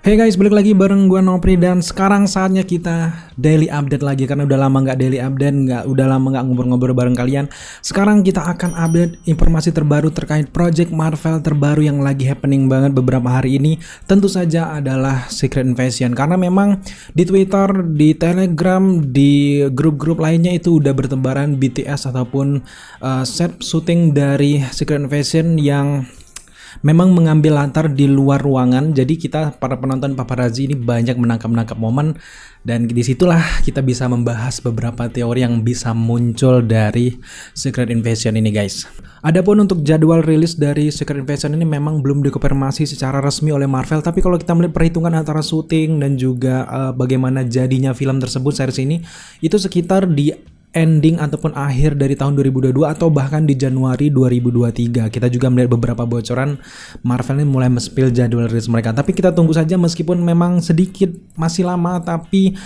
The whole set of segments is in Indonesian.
Hey guys, balik lagi bareng gua Nopri dan sekarang saatnya kita daily update lagi karena udah lama nggak daily update, udah lama nggak ngobrol-ngobrol bareng kalian. Sekarang kita akan update informasi terbaru terkait project Marvel terbaru yang lagi happening banget beberapa hari ini. Tentu saja adalah Secret Invasion karena memang di Twitter, di Telegram, di grup-grup lainnya itu udah bertebaran BTS ataupun set syuting dari Secret Invasion yang memang mengambil latar di luar ruangan. Jadi kita para penonton paparazzi ini banyak menangkap momen dan disitulah kita bisa membahas beberapa teori yang bisa muncul dari Secret Invasion ini guys. Adapun untuk jadwal rilis dari Secret Invasion ini memang belum dikonfirmasi secara resmi oleh Marvel, tapi kalau kita melihat perhitungan antara syuting dan juga bagaimana jadinya film tersebut, series ini itu sekitar di ending ataupun akhir dari tahun 2022 atau bahkan di Januari 2023. Kita juga melihat beberapa bocoran Marvel ini mulai men-spill jadwal rilis mereka. Tapi kita tunggu saja, meskipun memang sedikit masih lama, tapi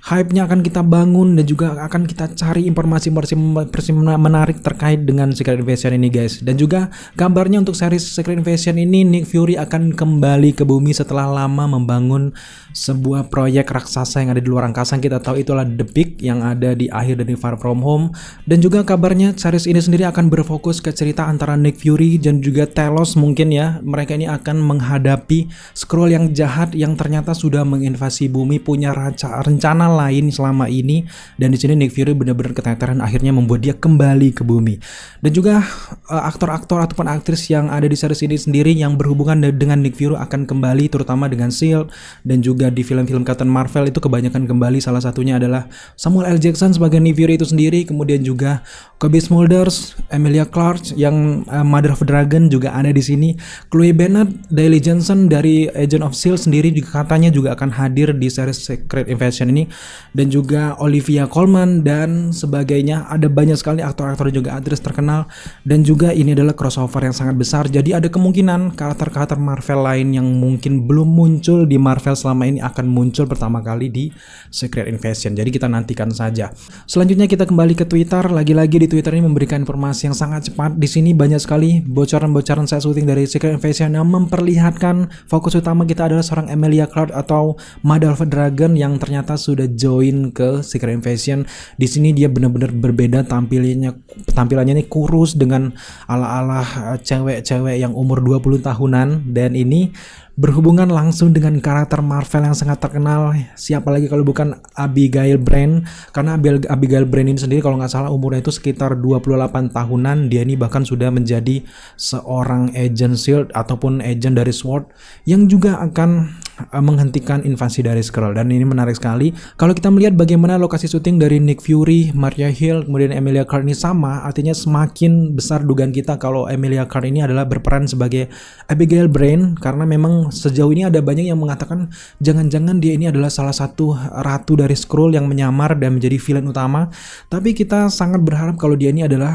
hype-nya akan kita bangun dan juga akan kita cari informasi menarik terkait dengan Secret Invasion ini guys. Dan juga kabarnya untuk series Secret Invasion ini Nick Fury akan kembali ke bumi setelah lama membangun sebuah proyek raksasa yang ada di luar angkasa. Kita tahu itulah The Peak yang ada di akhir dari Far From Home. Dan juga kabarnya series ini sendiri akan berfokus ke cerita antara Nick Fury dan juga Talos mungkin ya. Mereka ini akan menghadapi Skrull yang jahat yang ternyata sudah menginvasi bumi, punya rencana lain selama ini, dan di sini Nick Fury benar-benar keteteran akhirnya membuat dia kembali ke bumi. Dan juga aktor-aktor ataupun aktris yang ada di series ini sendiri yang berhubungan dengan Nick Fury akan kembali, terutama dengan S.H.I.E.L.D. dan juga di film-film Captain Marvel itu kebanyakan kembali. Salah satunya adalah Samuel L. Jackson sebagai Nick Fury itu sendiri, kemudian juga Cobie Smulders, Emilia Clarke yang Mother of Dragon juga ada di sini. Chloe Bennet, Daily Johnson dari Agent of S.H.I.E.L.D. sendiri juga katanya juga akan hadir di series Secret Invasion ini. Dan juga Olivia Colman dan sebagainya. Ada banyak sekali aktor-aktor juga aktris terkenal, dan juga ini adalah crossover yang sangat besar. Jadi ada kemungkinan karakter-karakter Marvel lain yang mungkin belum muncul di Marvel selama ini akan muncul pertama kali di Secret Invasion. Jadi kita nantikan saja. Selanjutnya kita kembali ke Twitter. Lagi-lagi di Twitter ini memberikan informasi yang sangat cepat. Di sini banyak sekali bocoran-bocoran set syuting dari Secret Invasion yang memperlihatkan fokus utama kita adalah seorang Emilia Clarke atau Mother of Dragon yang ternyata sudah join ke Secret Invasion. Di sini dia benar-benar berbeda tampilannya ini kurus dengan ala-ala cewek-cewek yang umur 20 tahunan, dan ini berhubungan langsung dengan karakter Marvel yang sangat terkenal. Siapa lagi kalau bukan Abigail Brand, karena Abigail Brand ini sendiri kalau nggak salah umurnya itu sekitar 28 tahunan. Dia ini bahkan sudah menjadi seorang agent S.H.I.E.L.D. ataupun agent dari SWORD yang juga akan menghentikan invasi dari Skrull. Dan ini menarik sekali kalau kita melihat bagaimana lokasi syuting dari Nick Fury, Maria Hill, kemudian Emilia Clarke ini sama. Artinya semakin besar dugaan kita kalau Emilia Clarke ini adalah berperan sebagai Abigail Brand, karena memang sejauh ini ada banyak yang mengatakan jangan-jangan dia ini adalah salah satu ratu dari Skrull yang menyamar dan menjadi villain utama. Tapi kita sangat berharap kalau dia ini adalah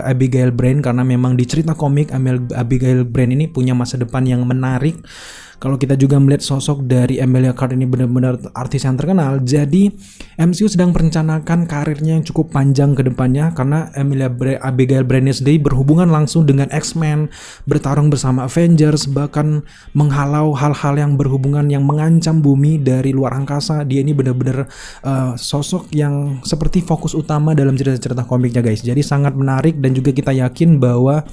Abigail Brand, karena memang di cerita komik Abigail Brand ini punya masa depan yang menarik. Kalau kita juga melihat sosok dari Emilia Clarke ini benar-benar artis yang terkenal, jadi MCU sedang merencanakan karirnya yang cukup panjang ke depannya, karena Abigail Brand sendiri berhubungan langsung dengan X-Men, bertarung bersama Avengers, bahkan menghalau hal-hal yang berhubungan yang mengancam bumi dari luar angkasa. Dia ini benar-benar sosok yang seperti fokus utama dalam cerita-cerita komiknya guys. Jadi sangat menarik, dan juga kita yakin bahwa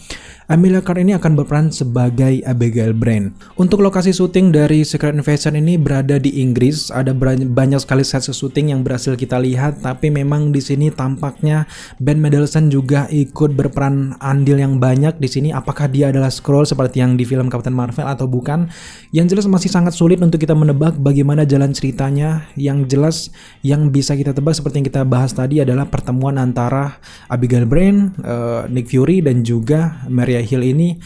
Emilia Clarke ini akan berperan sebagai Abigail Brand. Untuk lokasi syuting dari Secret Invasion ini berada di Inggris. Ada banyak sekali set syuting yang berhasil kita lihat, tapi memang di sini tampaknya Ben Mendelsohn juga ikut berperan andil yang banyak di sini. Apakah dia adalah Skrull seperti yang di film Captain Marvel atau bukan? Yang jelas masih sangat sulit untuk kita menebak bagaimana jalan ceritanya. Yang jelas yang bisa kita tebak seperti yang kita bahas tadi adalah pertemuan antara Abigail Brand, Nick Fury, dan juga Maria Hill ini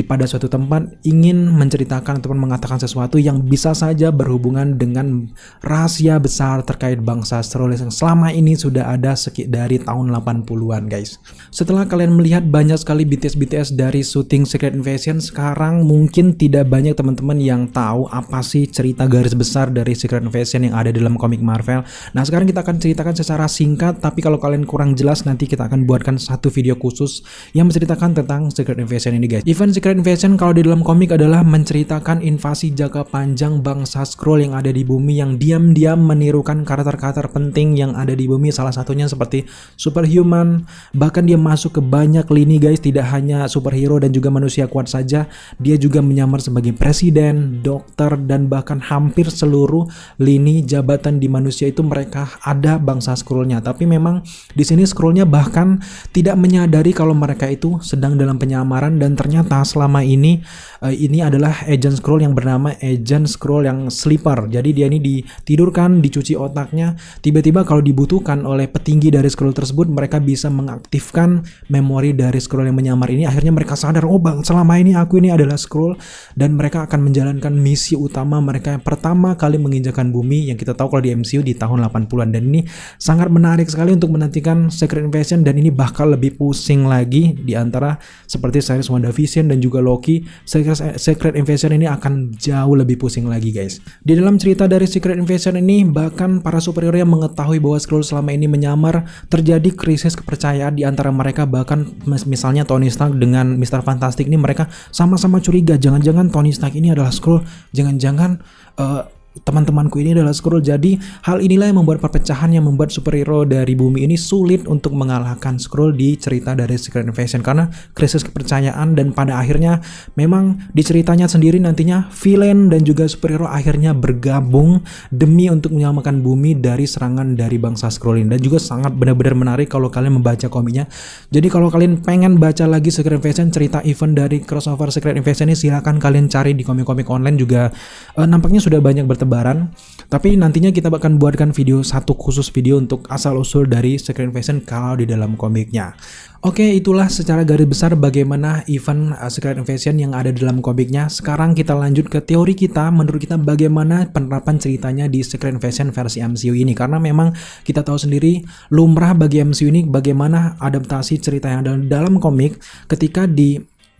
pada suatu tempat ingin menceritakan ataupun mengatakan sesuatu yang bisa saja berhubungan dengan rahasia besar terkait bangsa Skrull yang selama ini sudah ada dari tahun 80-an guys. Setelah kalian melihat banyak sekali BTS dari syuting Secret Invasion, sekarang mungkin tidak banyak teman-teman yang tahu apa sih cerita garis besar dari Secret Invasion yang ada dalam komik Marvel. Nah sekarang kita akan ceritakan secara singkat, tapi kalau kalian kurang jelas nanti kita akan buatkan satu video khusus yang menceritakan tentang Secret Invasion ini guys. Event Secret Invasion kalau di dalam komik adalah menceritakan invasi jangka panjang bangsa Skrull yang ada di bumi yang diam-diam menirukan karakter-karakter penting yang ada di bumi, salah satunya seperti Superhuman. Bahkan dia masuk ke banyak lini guys, tidak hanya superhero dan juga manusia kuat saja, dia juga menyamar sebagai presiden, dokter, dan bahkan hampir seluruh lini jabatan di manusia itu mereka ada bangsa Skrullnya. Tapi memang di sini Skrullnya bahkan tidak menyadari kalau mereka itu sedang dalam penyamaran, dan ternyata selama ini adalah Agent Skrull yang bernama Agent Skrull yang sleeper. Jadi dia ini ditidurkan, dicuci otaknya. Tiba-tiba kalau dibutuhkan oleh petinggi dari Skrull tersebut, mereka bisa mengaktifkan memori dari Skrull yang menyamar ini. Akhirnya mereka sadar, oh bang, selama ini aku ini adalah Skrull, dan mereka akan menjalankan misi utama mereka yang pertama kali menginjakan bumi yang kita tahu kalau di MCU di tahun 80-an. Dan ini sangat menarik sekali untuk menantikan Secret Invasion, dan ini bakal lebih pusing lagi di antara seperti series WandaVision dan juga Loki. Secret Invasion ini akan jauh lebih pusing lagi guys. Di dalam cerita dari Secret Invasion ini, bahkan para superhero yang mengetahui bahwa Skrull selama ini menyamar, terjadi krisis kepercayaan di antara mereka. Bahkan misalnya Tony Stark dengan Mr. Fantastic ini, mereka sama-sama curiga, jangan-jangan Tony Stark ini adalah Skrull, jangan-jangan teman-temanku ini adalah Skrull. Jadi hal inilah yang membuat perpecahan yang membuat superhero dari bumi ini sulit untuk mengalahkan Skrull di cerita dari Secret Invasion, karena krisis kepercayaan. Dan pada akhirnya memang di ceritanya sendiri nantinya villain dan juga superhero akhirnya bergabung demi untuk menyelamatkan bumi dari serangan dari bangsa Skrull ini. Dan juga sangat benar-benar menarik kalau kalian membaca komiknya. Jadi kalau kalian pengen baca lagi Secret Invasion, cerita event dari crossover Secret Invasion ini, silahkan kalian cari di komik-komik online juga. Nampaknya sudah banyak bertebaran, tapi nantinya kita akan buatkan satu khusus video untuk asal-usul dari Secret Invasion kalau di dalam komiknya. Oke, itulah secara garis besar bagaimana event Secret Invasion yang ada dalam komiknya. Sekarang kita lanjut ke teori kita, menurut kita bagaimana penerapan ceritanya di Secret Invasion versi MCU ini. Karena memang kita tahu sendiri lumrah bagi MCU ini bagaimana adaptasi cerita yang ada dalam komik ketika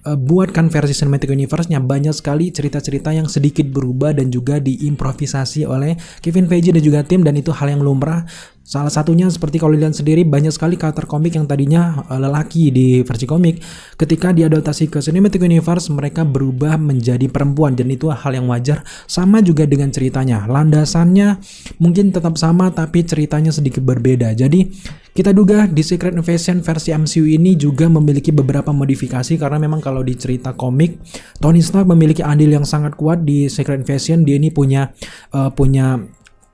buatkan versi Cinematic Universe-nya, banyak sekali cerita-cerita yang sedikit berubah dan juga diimprovisasi oleh Kevin Feige dan juga tim, dan itu hal yang lumrah. Salah satunya seperti kalau dilihat sendiri, banyak sekali karakter komik yang tadinya lelaki di versi komik, ketika diadaptasi ke Cinematic Universe mereka berubah menjadi perempuan, dan itu hal yang wajar. Sama juga dengan ceritanya, landasannya mungkin tetap sama tapi ceritanya sedikit berbeda. Jadi kita duga di Secret Invasion versi MCU ini juga memiliki beberapa modifikasi, karena memang kalau di cerita komik Tony Stark memiliki andil yang sangat kuat di Secret Invasion. Dia ini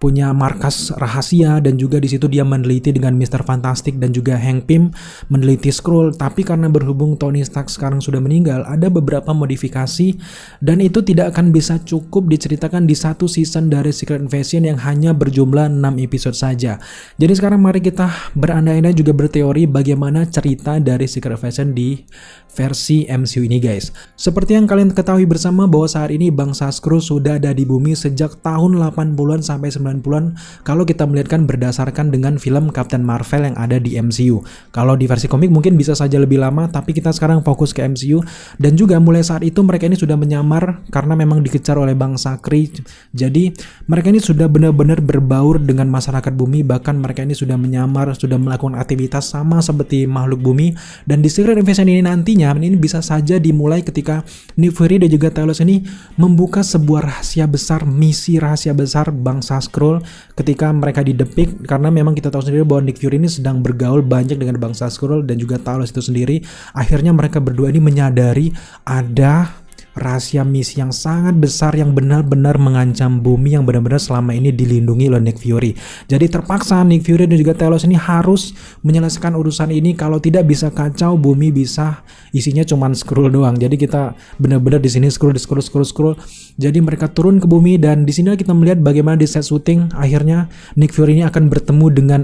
punya markas rahasia, dan juga di situ dia meneliti dengan Mr. Fantastic dan juga Hank Pym meneliti Skrull. Tapi karena berhubung Tony Stark sekarang sudah meninggal, ada beberapa modifikasi, dan itu tidak akan bisa cukup diceritakan di satu season dari Secret Invasion yang hanya berjumlah 6 episode saja. Jadi sekarang mari kita berandai-andai juga berteori bagaimana cerita dari Secret Invasion di versi MCU ini guys. Seperti yang kalian ketahui bersama bahwa saat ini bangsa Skrull sudah ada di bumi sejak tahun 80-an sampai 90-an kalau kita melihatkan berdasarkan dengan film Captain Marvel yang ada di MCU. Kalau di versi komik mungkin bisa saja lebih lama, tapi kita sekarang fokus ke MCU. Dan juga mulai saat itu mereka ini sudah menyamar karena memang dikejar oleh bangsa Kree. Jadi mereka ini sudah benar-benar berbaur dengan masyarakat bumi, bahkan mereka ini sudah menyamar, sudah melakukan aktivitas sama seperti makhluk bumi. Dan di Secret Invasion ini nantinya ini bisa saja dimulai ketika Nick Fury dan juga Talos ini membuka sebuah rahasia besar, misi rahasia besar bangsa Skrull ketika mereka didepik, karena memang kita tahu sendiri bahwa Nick Fury ini sedang bergaul banyak dengan bangsa Skrull dan juga Talos itu sendiri. Akhirnya mereka berdua ini menyadari ada rahasia misi yang sangat besar yang benar-benar mengancam bumi, yang benar-benar selama ini dilindungi oleh Nick Fury. Jadi terpaksa Nick Fury dan juga Talos ini harus menyelesaikan urusan ini, kalau tidak bisa kacau, bumi bisa isinya cuman Skrull doang. Jadi kita benar-benar di sini Skrull. Jadi mereka turun ke bumi, dan di sini kita melihat bagaimana di set syuting akhirnya Nick Fury ini akan bertemu dengan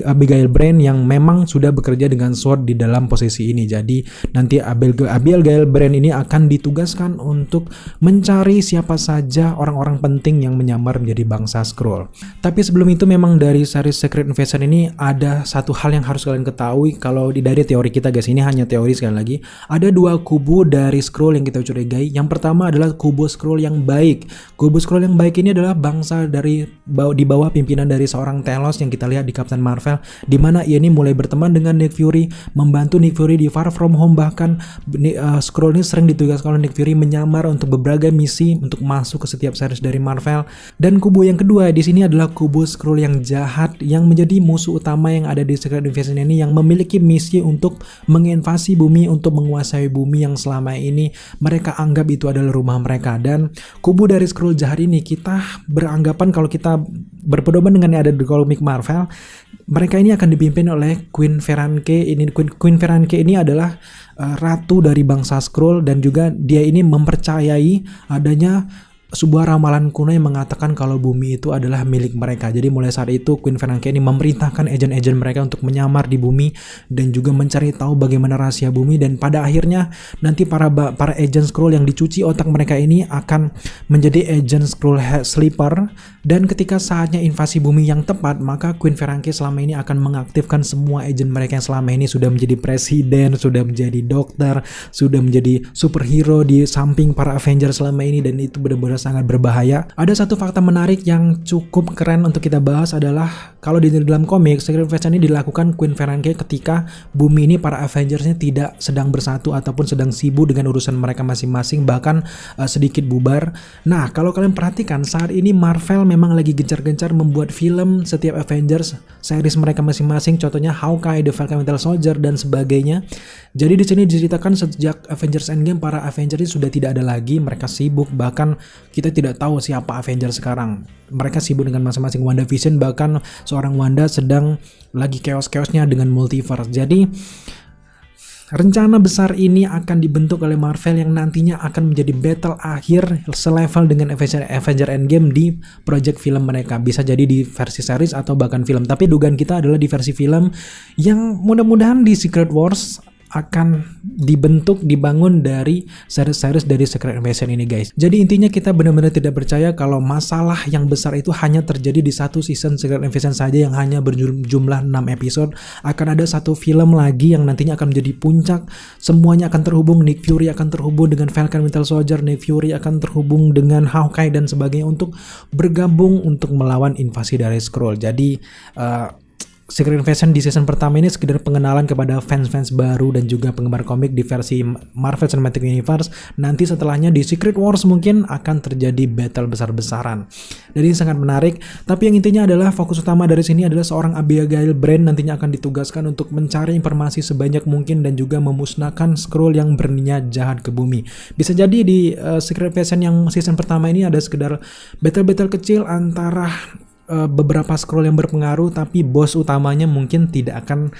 Abigail Brand yang memang sudah bekerja dengan SWORD di dalam posisi ini. Jadi nanti Abigail Brand ini akan ditugaskan untuk mencari siapa saja orang-orang penting yang menyamar menjadi bangsa Skrull. Tapi sebelum itu memang dari series Secret Invasion ini ada satu hal yang harus kalian ketahui. Kalau dari teori kita guys, ini hanya teori sekali lagi. Ada dua kubu dari Skrull yang kita curigai. Yang pertama adalah kubu Skrull yang baik. Kubu Skrull yang baik ini adalah bangsa di bawah pimpinan dari seorang Talos yang kita lihat di Captain Marvel, di mana ia ini mulai berteman dengan Nick Fury, membantu Nick Fury di Far From Home. Bahkan Skrull ini sering ditugaskan oleh Nick Fury menyamar untuk berbagai misi untuk masuk ke setiap series dari Marvel. Dan kubu yang kedua di sini adalah kubu Skrull yang jahat yang menjadi musuh utama yang ada di Secret Invasion ini, yang memiliki misi untuk menginvasi bumi, untuk menguasai bumi yang selama ini mereka anggap itu adalah rumah mereka. Dan kubu dari Skrull jahat ini, kita beranggapan kalau kita berpedoman dengan yang ada di komik Marvel, mereka ini akan dipimpin oleh Queen Ferenque. Queen Ferenque ini adalah ratu dari bangsa Skrull, dan juga dia ini mempercayai adanya sebuah ramalan kuno yang mengatakan kalau bumi itu adalah milik mereka. Jadi mulai saat itu Queen Ferenque ini memerintahkan agen-agen mereka untuk menyamar di bumi dan juga mencari tahu bagaimana rahasia bumi, dan pada akhirnya nanti para agen Skrull yang dicuci otak mereka ini akan menjadi agen Skrull Sleeper. Dan ketika saatnya invasi bumi yang tepat, maka Queen Ferenque selama ini akan mengaktifkan semua agen mereka yang selama ini sudah menjadi presiden, sudah menjadi dokter, sudah menjadi superhero di samping para Avengers selama ini, dan itu benar-benar sangat berbahaya. Ada satu fakta menarik yang cukup keren untuk kita bahas adalah kalau di dalam komik Secret Invasion ini dilakukan Queen Ferenque ketika bumi ini para Avengersnya tidak sedang bersatu ataupun sedang sibuk dengan urusan mereka masing-masing, bahkan sedikit bubar. Nah, kalau kalian perhatikan saat ini Marvel memang lagi gencar-gencar membuat film setiap Avengers, series mereka masing-masing, contohnya Hawkeye, The Falcon Winter Soldier dan sebagainya. Jadi di sini diceritakan sejak Avengers Endgame para Avengers ini sudah tidak ada lagi, mereka sibuk, bahkan kita tidak tahu siapa Avengers sekarang. Mereka sibuk dengan masing-masing. WandaVision bahkan seorang Wanda sedang lagi chaos-chaosnya dengan multiverse. Jadi rencana besar ini akan dibentuk oleh Marvel yang nantinya akan menjadi battle akhir selevel dengan Avengers Endgame di project film mereka. Bisa jadi di versi series atau bahkan film. Tapi dugaan kita adalah di versi film yang mudah-mudahan di Secret Wars akan dibangun dari series-series dari Secret Invasion ini, guys. Jadi intinya kita benar-benar tidak percaya kalau masalah yang besar itu hanya terjadi di satu season Secret Invasion saja yang hanya berjumlah 6 episode. Akan ada satu film lagi yang nantinya akan menjadi puncak. Semuanya akan terhubung. Nick Fury akan terhubung dengan Falcon Winter Soldier, Nick Fury akan terhubung dengan Hawkeye dan sebagainya untuk bergabung untuk melawan invasi dari Skrull. Jadi Secret Invasion di season pertama ini sekedar pengenalan kepada fans-fans baru dan juga penggemar komik di versi Marvel Cinematic Universe. Nanti setelahnya di Secret Wars mungkin akan terjadi battle besar-besaran. Jadi sangat menarik. Tapi yang intinya adalah fokus utama dari sini adalah seorang Abigail Brand nantinya akan ditugaskan untuk mencari informasi sebanyak mungkin dan juga memusnahkan Skrull yang berniat jahat ke bumi. Bisa jadi di Secret Invasion yang season pertama ini ada sekedar battle-battle kecil antara beberapa Skrull yang berpengaruh, tapi bos utamanya mungkin tidak akan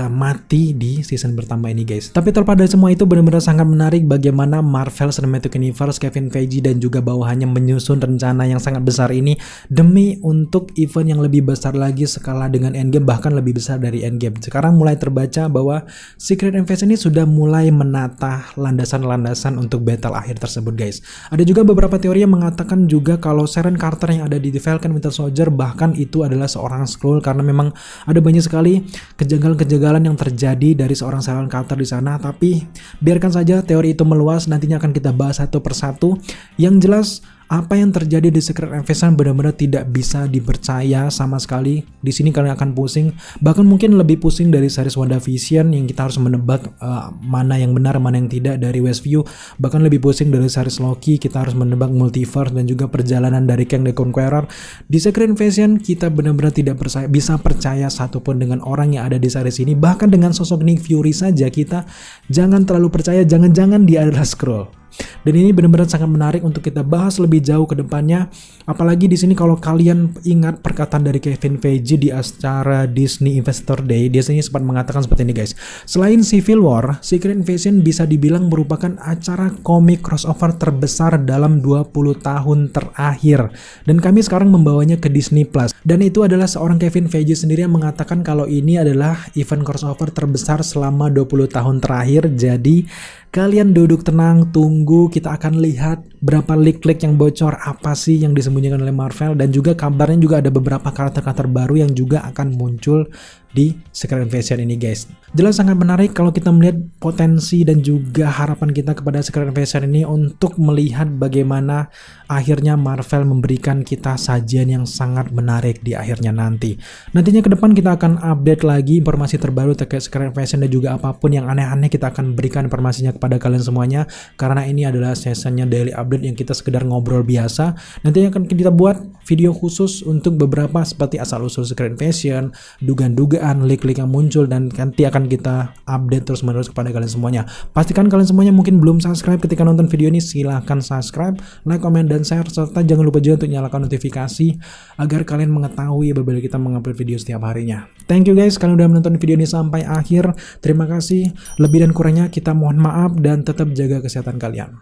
mati di season pertama ini, guys. Tapi terlepas dari semua itu, benar-benar sangat menarik bagaimana Marvel Cinematic Universe, Kevin Feige dan juga bawahannya menyusun rencana yang sangat besar ini demi untuk event yang lebih besar lagi skala dengan Endgame, bahkan lebih besar dari Endgame. Sekarang mulai terbaca bahwa Secret Invasion ini sudah mulai menata landasan-landasan untuk battle akhir tersebut, guys. Ada juga beberapa teori yang mengatakan juga kalau Sharon Carter yang ada di The Falcon Winter Soldier bahkan itu adalah seorang Skrull, karena memang ada banyak sekali kejanggalan-kejanggalan yang terjadi dari seorang Sharon Carter di sana. Tapi biarkan saja teori itu meluas, nantinya akan kita bahas satu persatu. Yang jelas apa yang terjadi di Secret Invasion benar-benar tidak bisa dipercaya sama sekali. Di sini kalian akan pusing, bahkan mungkin lebih pusing dari series WandaVision yang kita harus menebak mana yang benar, mana yang tidak dari Westview. Bahkan lebih pusing dari series Loki, kita harus menebak multiverse dan juga perjalanan dari Kang the Conqueror. Di Secret Invasion kita benar-benar tidak bisa percaya satupun dengan orang yang ada di series ini. Bahkan dengan sosok Nick Fury saja kita jangan terlalu percaya, jangan-jangan dia adalah Skrull. Dan ini benar-benar sangat menarik untuk kita bahas lebih jauh ke depannya. Apalagi di sini kalau kalian ingat perkataan dari Kevin Feige di acara Disney Investor Day, dia sini sempat mengatakan seperti ini, guys. Selain Civil War, Secret Invasion bisa dibilang merupakan acara komik crossover terbesar dalam 20 tahun terakhir. Dan kami sekarang membawanya ke Disney Plus. Dan itu adalah seorang Kevin Feige sendiri yang mengatakan kalau ini adalah event crossover terbesar selama 20 tahun terakhir. Jadi kalian duduk tenang, tunggu, kita akan lihat berapa leak-leak yang bocor, apa sih yang disembunyikan oleh Marvel, dan juga kabarnya juga ada beberapa karakter-karakter baru yang juga akan muncul di Secret Invasion ini guys. Jelas sangat menarik kalau kita melihat potensi dan juga harapan kita kepada Secret Invasion ini untuk melihat bagaimana akhirnya Marvel memberikan kita sajian yang sangat menarik di akhirnya nanti. Nantinya ke depan kita akan update lagi informasi terbaru terkait Secret Invasion dan juga apapun yang aneh-aneh kita akan berikan informasinya kepada kalian semuanya, karena ini adalah sessionnya daily update yang kita sekedar ngobrol biasa. Nantinya akan kita buat video khusus untuk beberapa seperti asal-usul Secret Invasion, dugaan-dugaan, leak-leak yang muncul, dan nanti akan kita update terus-menerus kepada kalian semuanya. Pastikan kalian semuanya mungkin belum subscribe ketika nonton video ini, silahkan subscribe, like, komen, dan share, serta jangan lupa juga untuk nyalakan notifikasi agar kalian mengetahui apabila kita mengupload video setiap harinya. Thank you guys, kalian udah menonton video ini sampai akhir. Terima kasih, lebih dan kurangnya kita mohon maaf dan tetap jaga kesehatan kalian.